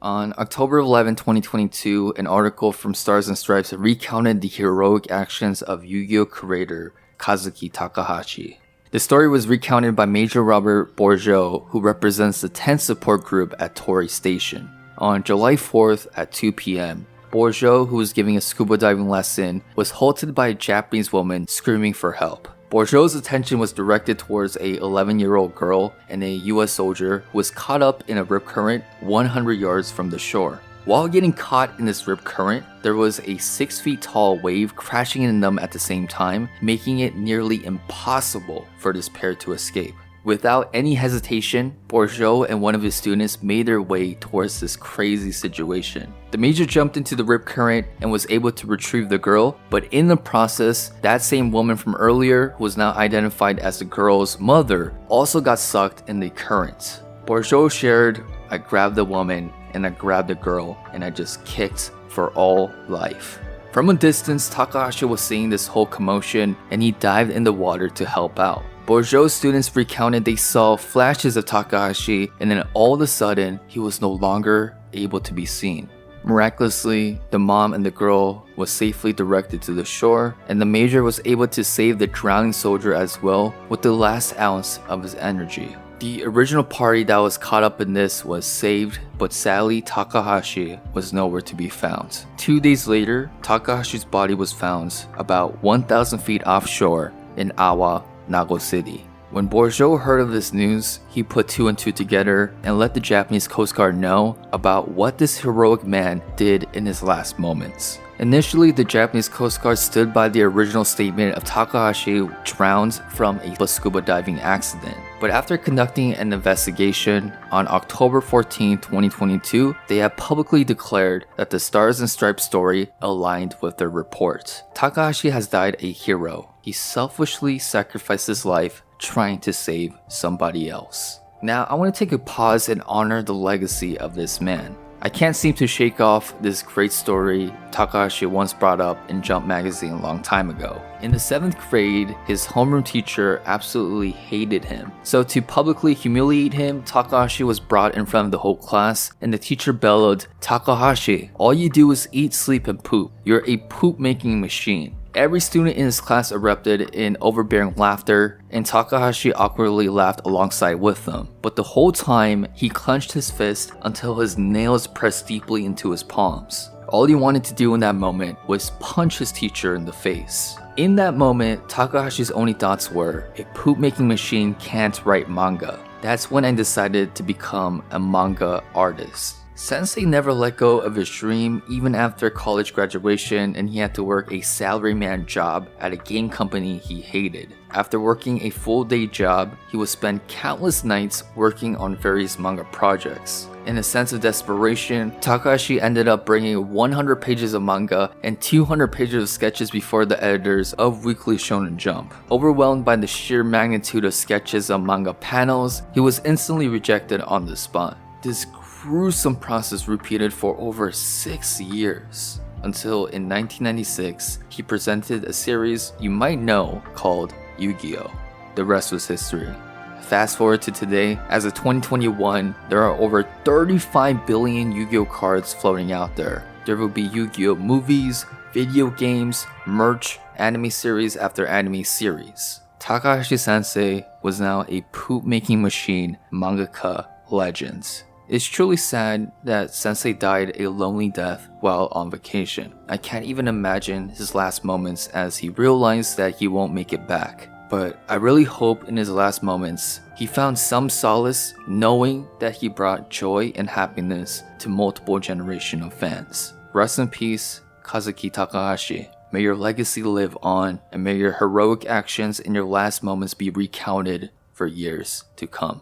On October 11, 2022, an article from Stars and Stripes recounted the heroic actions of Yu-Gi-Oh! Creator Kazuki Takahashi. The story was recounted by Major Robert Bourgeot, who represents the 10th support group at Torii Station. On July 4th at 2 p.m., Bourgeot, who was giving a scuba diving lesson, was halted by a Japanese woman screaming for help. Bourgeot's attention was directed towards a 11-year-old girl and a US soldier who was caught up in a rip current 100 yards from the shore. While getting caught in this rip current, there was a 6 feet tall wave crashing into them at the same time, making it nearly impossible for this pair to escape. Without any hesitation, Bourgeot and one of his students made their way towards this crazy situation. The major jumped into the rip current and was able to retrieve the girl, but in the process, that same woman from earlier, who was now identified as the girl's mother, also got sucked in the current. Bourgeot shared, "I grabbed the woman and I grabbed the girl and I just kicked for all life." From a distance, Takahashi was seeing this whole commotion and he dived in the water to help out. Bourgeot's students recounted they saw flashes of Takahashi and then all of a sudden, he was no longer able to be seen. Miraculously, the mom and the girl was safely directed to the shore and the major was able to save the drowning soldier as well with the last ounce of his energy. The original party that was caught up in this was saved, but sadly Takahashi was nowhere to be found. 2 days later, Takahashi's body was found about 1,000 feet offshore in Awa, Nago City. When Bourgeot heard of this news, he put 2 and 2 together and let the Japanese Coast Guard know about what this heroic man did in his last moments. Initially, the Japanese Coast Guard stood by the original statement of Takahashi drowned from a scuba diving accident. But after conducting an investigation, on October 14, 2022, they have publicly declared that the Stars and Stripes story aligned with their report. Takahashi has died a hero. He selfishly sacrificed his life trying to save somebody else. Now, I want to take a pause and honor the legacy of this man. I can't seem to shake off this great story Takahashi once brought up in Jump magazine a long time ago. In the 7th grade, his homeroom teacher absolutely hated him. So to publicly humiliate him, Takahashi was brought in front of the whole class and the teacher bellowed, "Takahashi, all you do is eat, sleep, and poop. You're a poop-making machine." Every student in his class erupted in overbearing laughter, and Takahashi awkwardly laughed alongside with them. But the whole time, he clenched his fist until his nails pressed deeply into his palms. All he wanted to do in that moment was punch his teacher in the face. In that moment, Takahashi's only thoughts were, a poop-making machine can't write manga. That's when I decided to become a manga artist. Sensei never let go of his dream even after college graduation and he had to work a salaryman job at a game company he hated. After working a full-day job, he would spend countless nights working on various manga projects. In a sense of desperation, Takahashi ended up bringing 100 pages of manga and 200 pages of sketches before the editors of Weekly Shonen Jump. Overwhelmed by the sheer magnitude of sketches on manga panels, he was instantly rejected on the spot. This gruesome process repeated for over 6 years, until in 1996, he presented a series you might know called Yu-Gi-Oh! The rest was history. Fast forward to today, as of 2021, there are over 35 billion Yu-Gi-Oh! Cards floating out there. There will be Yu-Gi-Oh! Movies, video games, merch, anime series after anime series. Takahashi Sensei was now a poop-making machine mangaka legend. It's truly sad that Sensei died a lonely death while on vacation. I can't even imagine his last moments as he realized that he won't make it back. But I really hope in his last moments, he found some solace knowing that he brought joy and happiness to multiple generations of fans. Rest in peace, Kazuki Takahashi. May your legacy live on and may your heroic actions in your last moments be recounted for years to come.